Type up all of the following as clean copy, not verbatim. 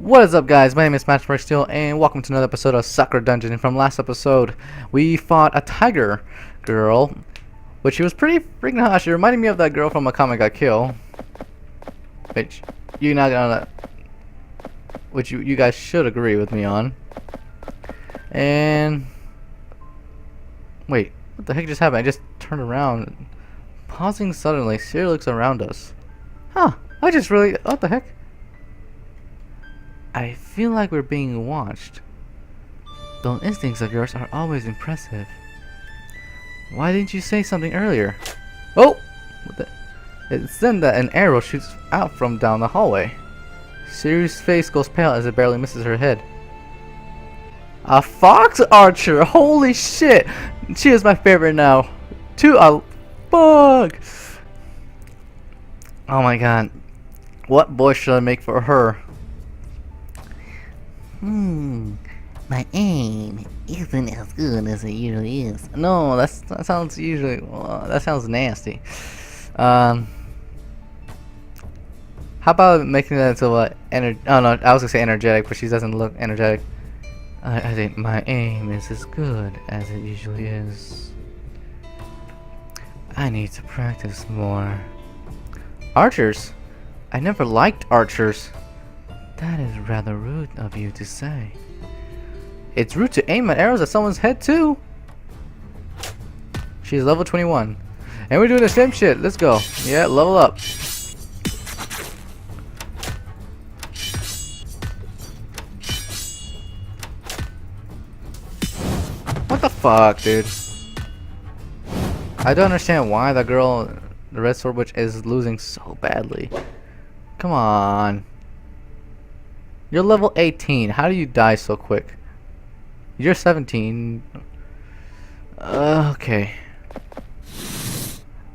What is up, guys? My name is Steel, and welcome to another episode of Sakura Dungeon. And from last episode, we fought a tiger girl, which she was pretty freaking hot. She reminded me of that girl from A Comic Got Kill, which you not gonna, which you guys should agree with me on. And wait, what the heck just happened? I just turned around, pausing suddenly. Siri looks around us. Huh? I just really, what the heck? I feel like we're being watched. Those instincts of yours are always impressive. Why didn't you say something earlier? Oh! What the? It's then that an arrow shoots out from down the hallway. Siri's face goes pale as it barely misses her head. A fox archer! Holy shit! She is my favorite now. A bug! Oh my god. What voice should I make for her? My aim isn't as good as it usually is. No, that sounds that sounds nasty. How about making that into oh no, I was gonna say energetic, but she doesn't look energetic. I think my aim is as good as it usually is. I need to practice more. Archers? I never liked archers. That is rather rude of you to say. It's rude to aim at arrows at someone's head too. She's level 21. And we're doing the same shit. Let's go. Yeah, level up. What the fuck, dude? I don't understand why the girl, the red sword witch, is losing so badly. Come on. You're level 18. How do you die so quick? You're 17. Okay.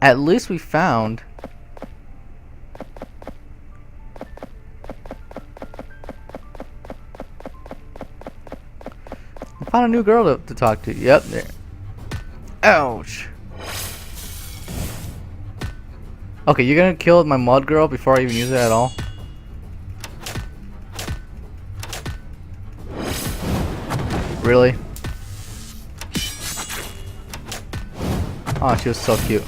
At least we found. I found a new girl to talk to. Yep, there. Ouch. Okay, you're gonna kill my mud girl before I even use it at all? Really? Oh, she was so cute.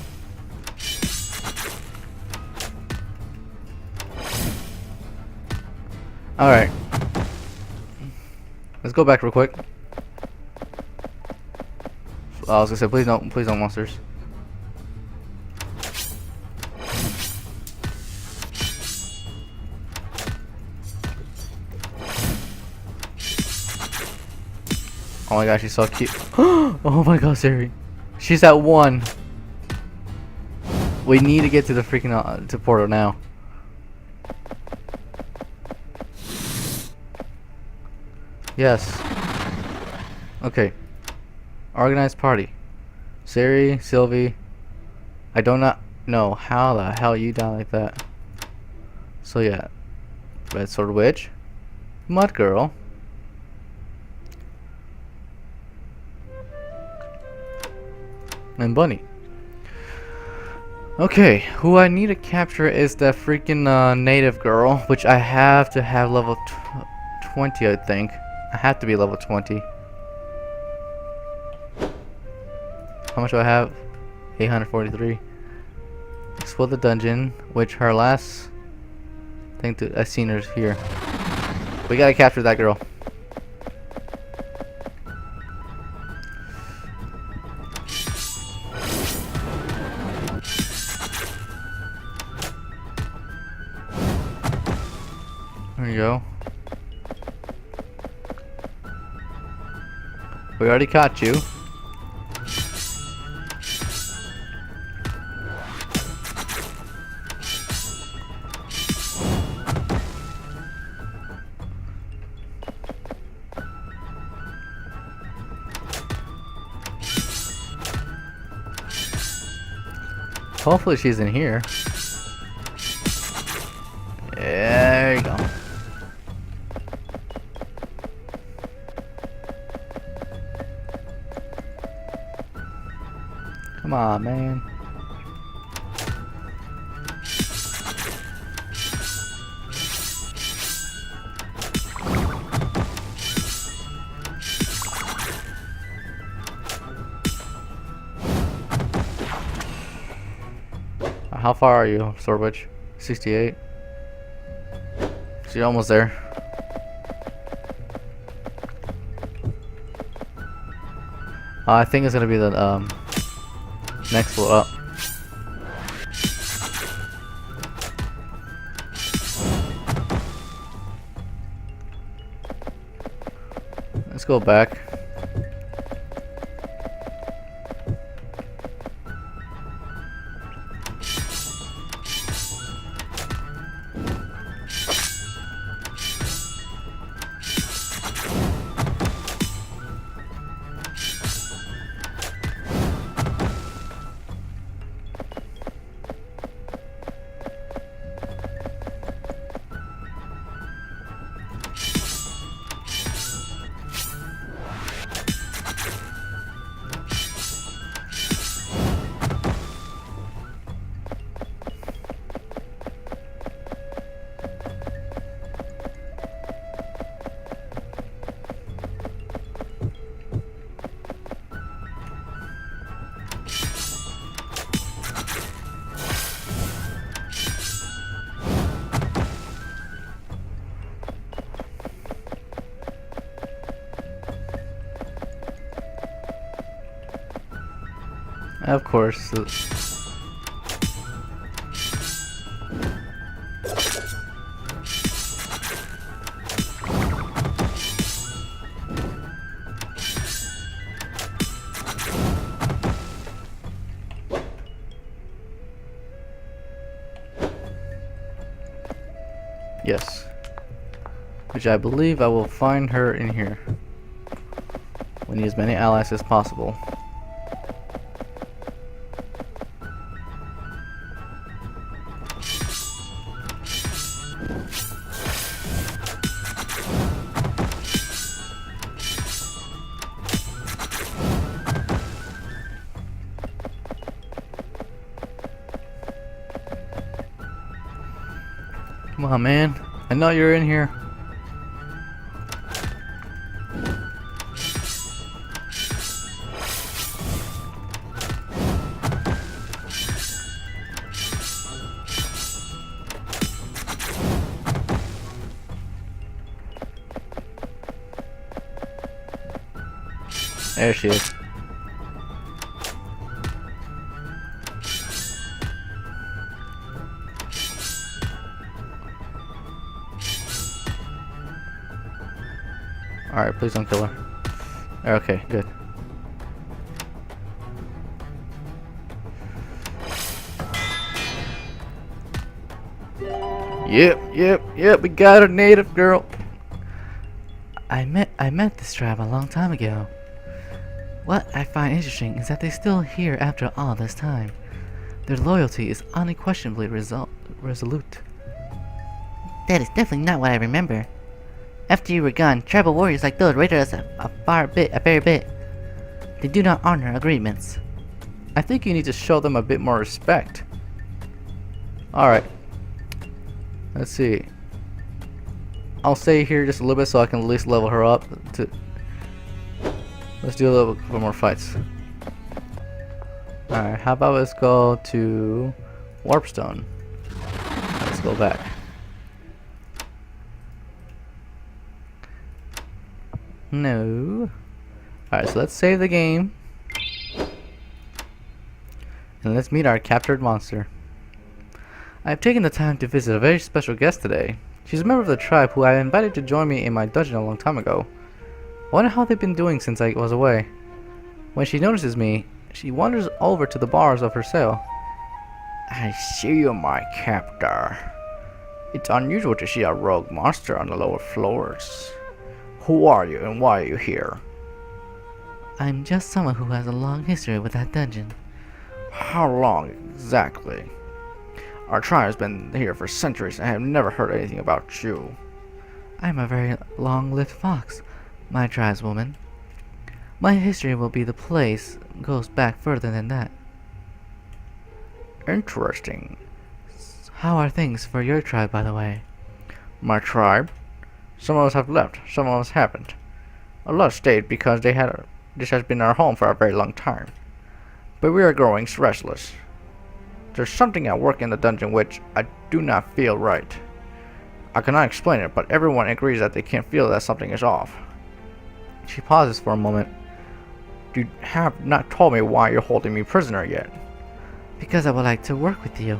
Alright. Let's go back real quick. I was gonna say, please don't monsters. Oh my gosh, she's so cute. Oh my god, Siri. She's at 1. We need to get to the freaking to portal now. Yes. Okay. Organized party. Siri, Sylvie. I do not know how the hell you die like that. So yeah. Red Sword Witch. Mud Girl. And Bunny. Okay, who I need to capture is the freaking native girl, which I have to have level 20, I think. I have to be level 20. How much do I have? 843. Explore the dungeon, which her last thing I seen her here. We gotta capture that girl. There you go. We already caught you. Hopefully she's in here. There you go. Come on, man. how far are you, Swordwitch? 68. So you're almost there. I think it's gonna be the next floor up. Let's go back. Of course. Yes. Which I believe I will find her in here. We need as many allies as possible. Come on, man. I know you're in here. There she is. Alright, please don't kill her. Okay, good. Yep, we got a native girl. I met this tribe a long time ago. What I find interesting is that they're still here after all this time. Their loyalty is unquestionably resolute. That is definitely not what I remember. After you were gone, tribal warriors like those raided us a fair bit. They do not honor agreements. I think you need to show them a bit more respect. Alright. Let's see. I'll stay here just a little bit so I can at least level her up. Let's do a little bit more fights. Alright, how about let's go to Warpstone. Let's go back. No. Alright, so let's save the game. And let's meet our captured monster. I have taken the time to visit a very special guest today. She's a member of the tribe who I invited to join me in my dungeon a long time ago. I wonder how they've been doing since I was away. When she notices me, she wanders over to the bars of her cell. I see you, my captor. It's unusual to see a rogue monster on the lower floors. Who are you and why are you here? I'm just someone who has a long history with that dungeon. How long exactly? Our tribe has been here for centuries and I have never heard anything about you. I'm a very long-lived fox, my tribeswoman. My history will be the place goes back further than that. Interesting. How are things for your tribe, by the way? My tribe? Some of us have left, some of us haven't. A lot stayed because this has been our home for a very long time. But we are growing restless. There's something at work in the dungeon which I do not feel right. I cannot explain it, but everyone agrees that they can feel that something is off. She pauses for a moment. You have not told me why you're holding me prisoner yet. Because I would like to work with you.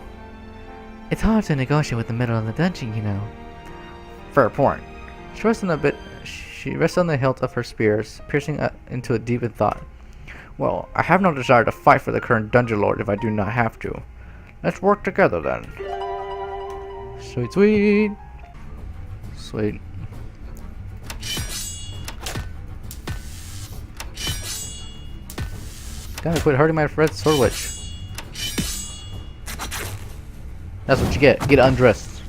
It's hard to negotiate with the middle of the dungeon, you know. Fair point. She rests on the hilt of her spears, piercing into a deep in thought. Well, I have no desire to fight for the current dungeon lord if I do not have to. Let's work together then. Sweet, sweet. Sweet. Gotta quit hurting my red sword witch. That's what you get. Get undressed.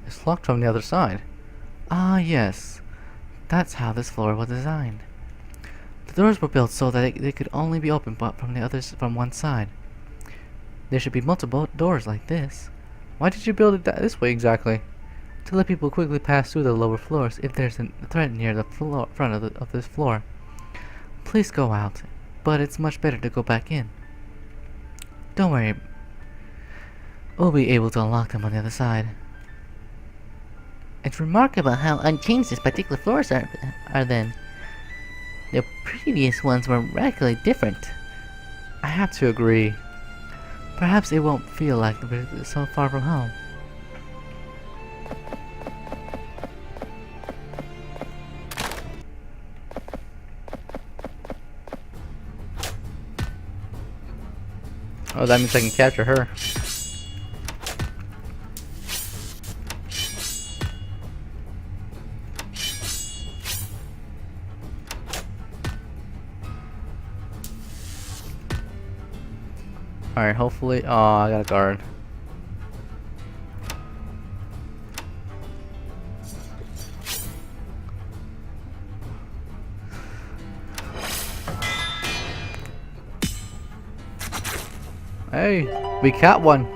It's locked from the other side. Ah, yes. That's how this floor was designed. The doors were built so that they could only be opened from one side. There should be multiple doors like this. Why did you build it this way exactly? To let people quickly pass through the lower floors if there's a threat near the front of this floor. Please go out, but it's much better to go back in. Don't worry. We'll be able to unlock them on the other side. It's remarkable how unchanged these particular floors are then. The previous ones were radically different. I have to agree. Perhaps it won't feel like we're so far from home. Oh, that means I can capture her. Alright, hopefully. Oh, I got a guard. Hey, we caught one.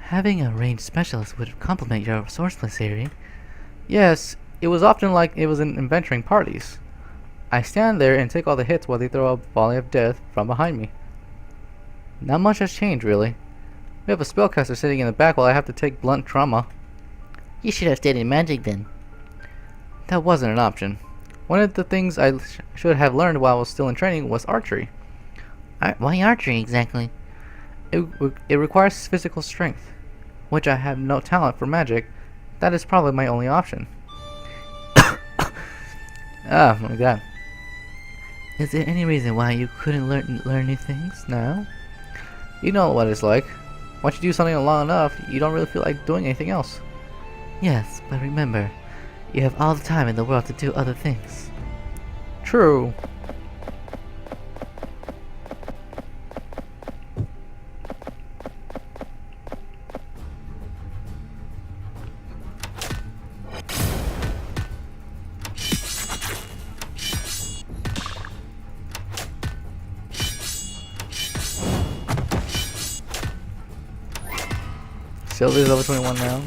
Having a ranged specialist would complement your swordsmith theory. Yes, it was often like it was in adventuring parties. I stand there and take all the hits while they throw a volley of death from behind me. Not much has changed, really. We have a spellcaster sitting in the back while I have to take blunt trauma. You should have stayed in magic then. That wasn't an option. One of the things I should have learned while I was still in training was archery. Why archery exactly? It requires physical strength, which I have no talent for magic. That is probably my only option. Ah, like that. Is there any reason why you couldn't learn new things now? You know what it's like. Once you do something long enough, you don't really feel like doing anything else. Yes, but remember, you have all the time in the world to do other things. True. Sylvia's level 21 now.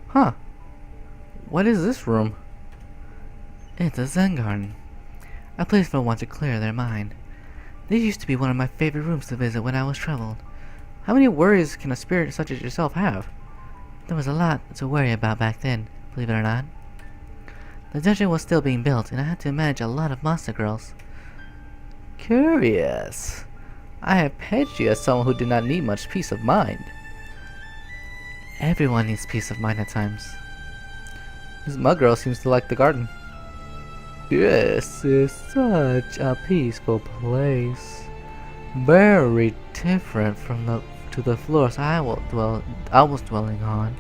Huh. What is this room? It's a Zen garden. A place for one to clear their mind. This used to be one of my favorite rooms to visit when I was troubled. How many worries can a spirit such as yourself have? There was a lot to worry about back then, believe it or not. The dungeon was still being built, and I had to manage a lot of monster girls. Curious. I have pegged you as someone who did not need much peace of mind. Everyone needs peace of mind at times. This mug girl seems to like the garden. This is such a peaceful place. Very different from the floors I was dwelling on.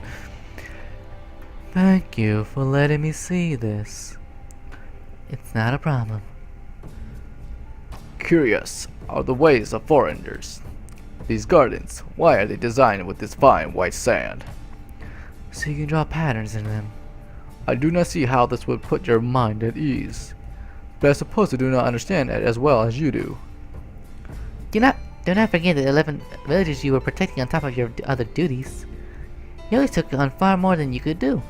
Thank you for letting me see this. It's not a problem. Curious are the ways of foreigners. These gardens, why are they designed with this fine white sand? So you can draw patterns in them. I do not see how this would put your mind at ease. But I suppose I do not understand it as well as you do. Do not forget the 11 villages you were protecting on top of your other duties. You always took on far more than you could do.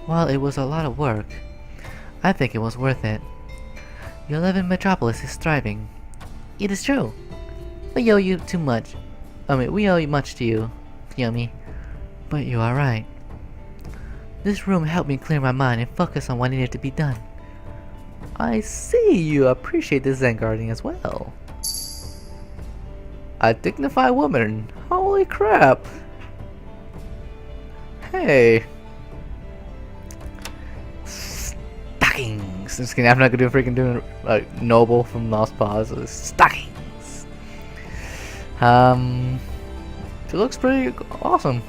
While it was a lot of work, I think it was worth it. Your 11 metropolis is thriving. It is true. We owe you too much. We owe much to you, Yomi. But you are right. This room helped me clear my mind and focus on what needed to be done. I see you appreciate the Zen Guardian as well. A dignified woman. Holy crap. Hey. Stockings. Just kidding. I'm not gonna do like Noble from Lost Pause. Stockings. It looks pretty awesome.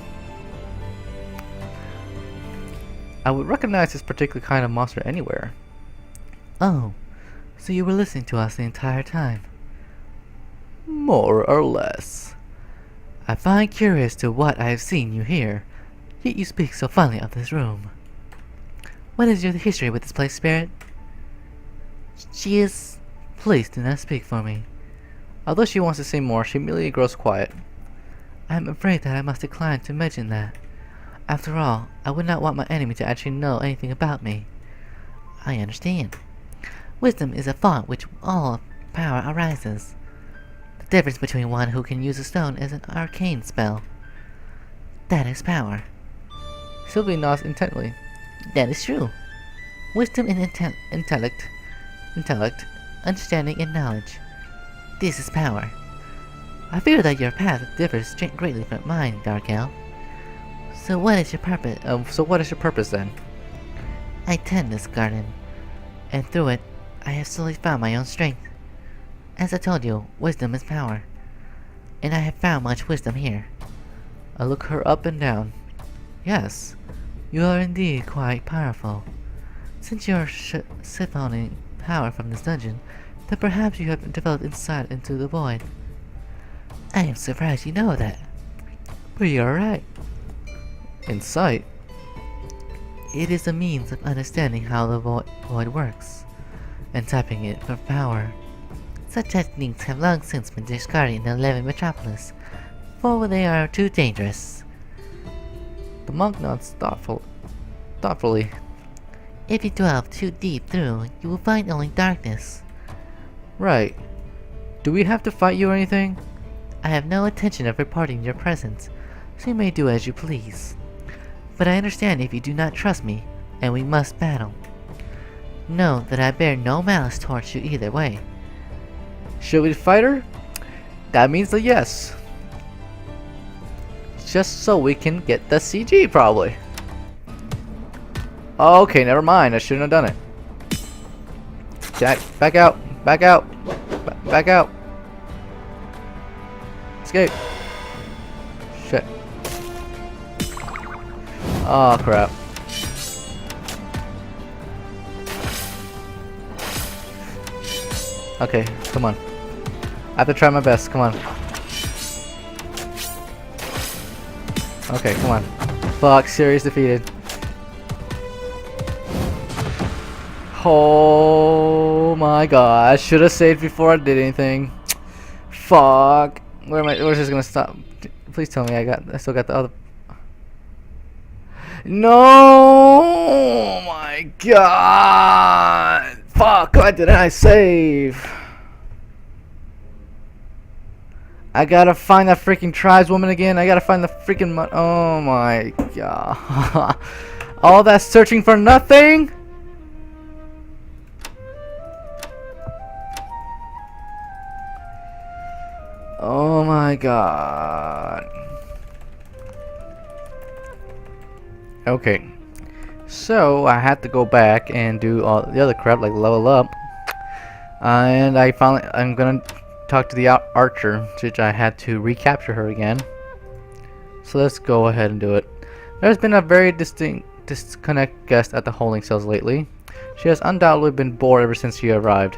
I would recognize this particular kind of monster anywhere. Oh, so you were listening to us the entire time? More or less. I find curious to what I have seen you here, yet you speak so fondly of this room. What is your history with this place, Spirit? She is... Please do not speak for me. Although she wants to say more, she immediately grows quiet. I am afraid that I must decline to mention that. After all, I would not want my enemy to actually know anything about me. I understand. Wisdom is a font which all power arises. The difference between one who can use a stone is an arcane spell. That is power. Sylvie nods intently. That is true. Wisdom and intellect, understanding and knowledge. This is power. I fear that your path differs greatly from mine, Dark Elf. So what is your purpose? Then? I tend this garden, and through it, I have slowly found my own strength. As I told you, wisdom is power, and I have found much wisdom here. I look her up and down. Yes, you are indeed quite powerful. Since you are siphoning power from this dungeon, then perhaps you have developed insight into the void. I am surprised you know that. But you are right. Insight? It is a means of understanding how the void works, and tapping it for power. Such techniques have long since been discarded in the 11 metropolis, for they are too dangerous. The monk nods thoughtfully. If you delve too deep through, you will find only darkness. Right. Do we have to fight you or anything? I have no intention of reporting your presence, so you may do as you please. But I understand if you do not trust me, and we must battle. Know that I bear no malice towards you either way. Should we fight her? That means a yes. Just so we can get the CG, probably. Okay, never mind. I shouldn't have done it. Jack, back out. Back out. Back out. Escape. Shit. Oh, crap. Okay, come on. I have to try my best. Come on. Okay, come on. Fuck, Sirius defeated. Oh my god, I should have saved before I did anything. Fuck. Where's this gonna stop? Please tell me I still got the other. No! Oh my god! Fuck, why didn't I save? I gotta find that freaking tribeswoman again. I gotta find the freaking oh my god. All that searching for nothing? Oh my god. Okay. So I had to go back and do all the other crap like level up. And I'm gonna talk to the archer, which I had to recapture her again. So let's go ahead and do it. There's been a very disconnect guest at the holding cells lately. She has undoubtedly been bored ever since she arrived.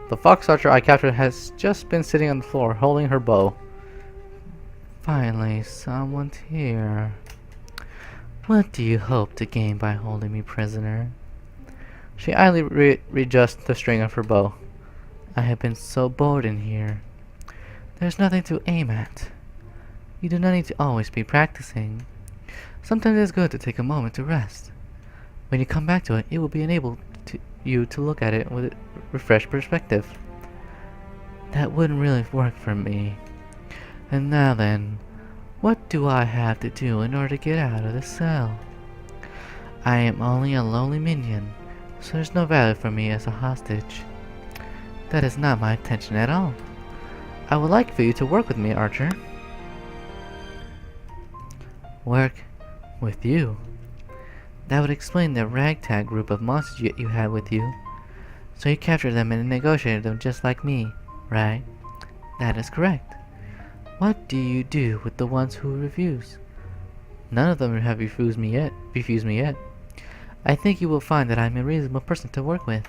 The fox archer I captured has just been sitting on the floor, holding her bow. Finally, someone's here. What do you hope to gain by holding me prisoner? She idly readjusts the string of her bow. I have been so bored in here. There's nothing to aim at. You do not need to always be practicing. Sometimes it's good to take a moment to rest. When you come back to it, it will be enabled you to look at it with a refreshed perspective. That wouldn't really work for me. And now then, what do I have to do in order to get out of the cell? I am only a lonely minion, so there's no value for me as a hostage. That is not my intention at all. I would like for you to work with me, Archer. Work with you? That would explain the ragtag group of monsters you had with you. So you captured them and negotiated them just like me, right? That is correct. What do you do with the ones who refuse? None of them have refused me yet. I think you will find that I am a reasonable person to work with.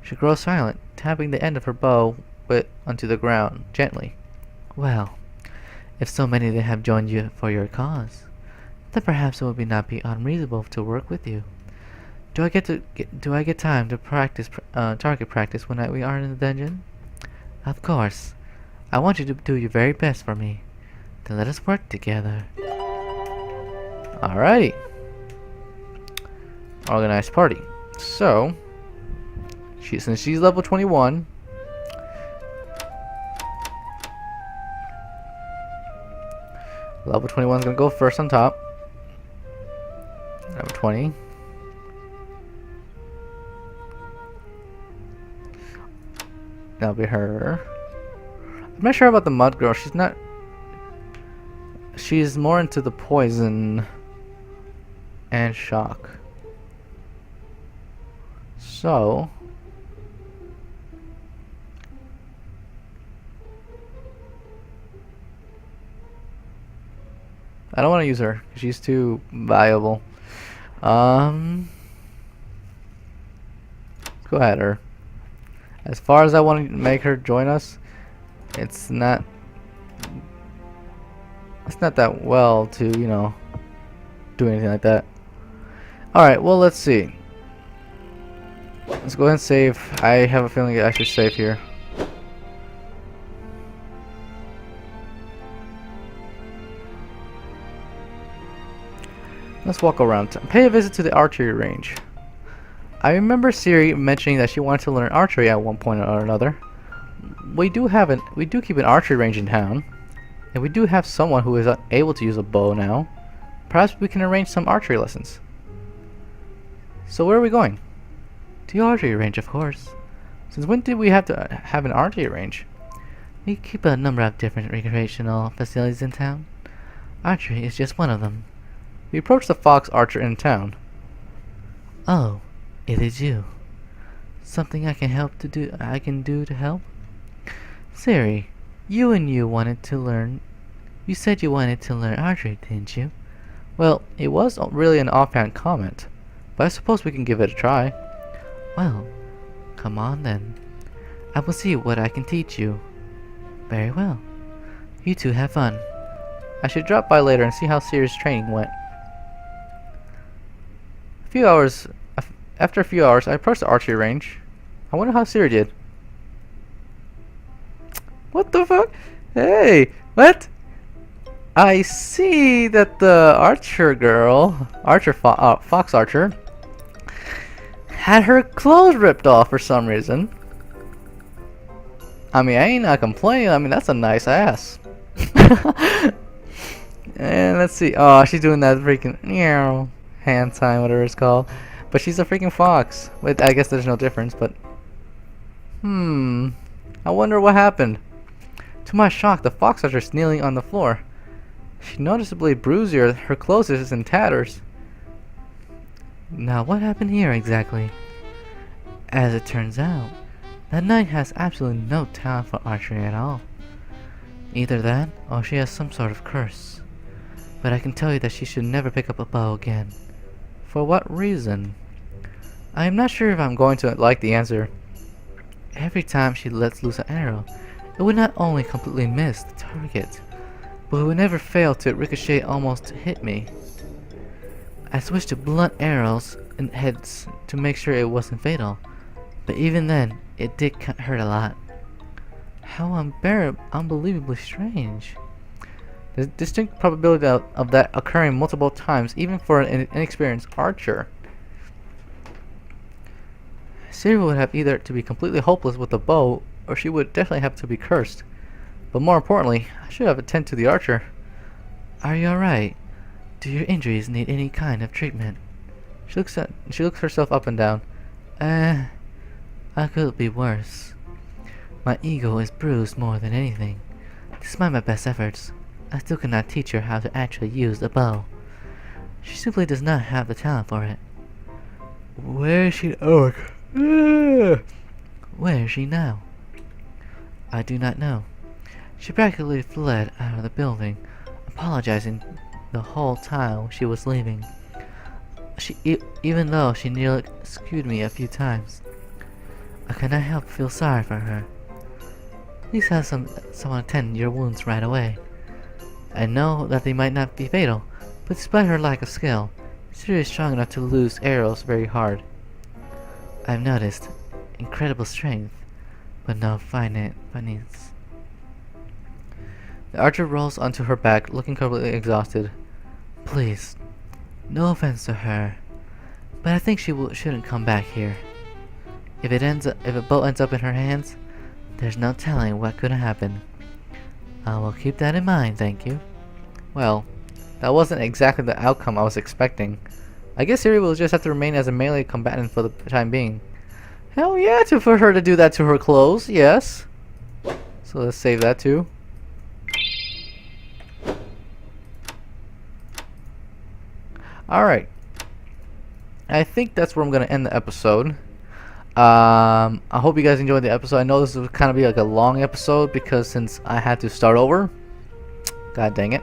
She grows silent, tapping the end of her bow onto the ground, gently. Well, if so many they have joined you for your cause, then perhaps it would not be unreasonable to work with you. Do I get time to practice target practice when we are in the dungeon? Of course. I want you to do your very best for me. Then let us work together. Alrighty. Organized party. So, since she's level 21, level 21 is gonna go first on top. Level 20. That'll be her. I'm not sure about the mud girl. She's more into the poison and shock. So I don't want to use her. She's too valuable. Let's go ahead, her. As far as I want to make her join us, it's not that well to, you know, do anything like that. Alright, well, let's see. Let's go ahead and save. I have a feeling I should save here. Let's walk around. Pay a visit to the archery range. I remember Siri mentioning that she wanted to learn archery at one point or another. We do keep an archery range in town, and we do have someone who is able to use a bow now. Perhaps we can arrange some archery lessons. So where are we going? To the archery range, of course. Since when did we have to have an archery range? We keep a number of different recreational facilities in town. Archery is just one of them. We approach the fox archer in town. Oh, it is you. Something I can do to help? Siri, you said you wanted to learn archery, didn't you? Well, it was really an offhand comment, but I suppose we can give it a try. Well, come on then. I will see what I can teach you. Very well. You two have fun. I should drop by later and see how Siri's training went. After a few hours, I approached the archery range. I wonder how Siri did. What the fuck? Hey, what? I see that the archer girl, fox archer, had her clothes ripped off for some reason. I mean, I ain't not complaining. I mean, that's a nice ass. And let's see. Oh, she's doing that freaking hand sign, whatever it's called. But she's a freaking fox. Wait, I guess there's no difference, but I wonder what happened. To my shock, the fox archer is kneeling on the floor. She noticeably bruised her clothes is in tatters. Now what happened here exactly? As it turns out, that knight has absolutely no talent for archery at all. Either that, or she has some sort of curse. But I can tell you that she should never pick up a bow again. For what reason? I am not sure if I'm going to like the answer. Every time she lets loose an arrow, it would not only completely miss the target, but it would never fail to ricochet almost hit me. I switched to blunt arrows and heads to make sure it wasn't fatal, but even then, it did hurt a lot. How unbelievably strange. There's a distinct probability of that occurring multiple times, even for an inexperienced archer. Siri would have either to be completely hopeless with a bow, or she would definitely have to be cursed. But more importantly, I should have attended to the archer. Are you alright? Do your injuries need any kind of treatment? She looks herself up and down. I could be worse. My ego is bruised more than anything. Despite my best efforts, I still cannot teach her how to actually use a bow. She simply does not have the talent for it. Where is she? Oh, where is she now? I do not know. She practically fled out of the building, apologizing the whole time she was leaving. Even though she nearly skewed me a few times. I cannot help but feel sorry for her. Please have someone attend your wounds right away. I know that they might not be fatal, but despite her lack of skill, Siri is strong enough to lose arrows very hard. I've noticed incredible strength, but no finesse. The archer rolls onto her back, looking completely exhausted. Please, no offense to her, but I think she shouldn't come back here. If a bow ends up in her hands, there's no telling what could happen. I will keep that in mind, thank you. Well, that wasn't exactly the outcome I was expecting. I guess Siri will just have to remain as a melee combatant for the time being. Hell yeah, for her to do that to her clothes, yes. So let's save that too. Alright. I think that's where I'm going to end the episode. I hope you guys enjoyed the episode. I know this was kind of be like a long episode because since I had to start over. God dang it.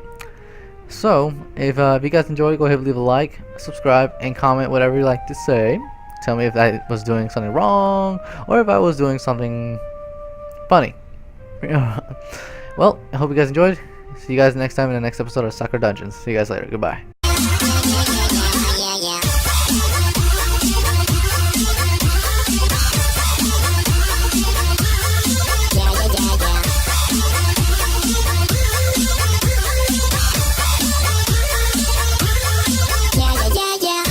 So, if you guys enjoyed, go ahead and leave a like, subscribe, and comment whatever you like to say. Tell me if I was doing something wrong or if I was doing something funny. Well, I hope you guys enjoyed. See you guys next time in the next episode of Sakura Dungeons. See you guys later. Goodbye.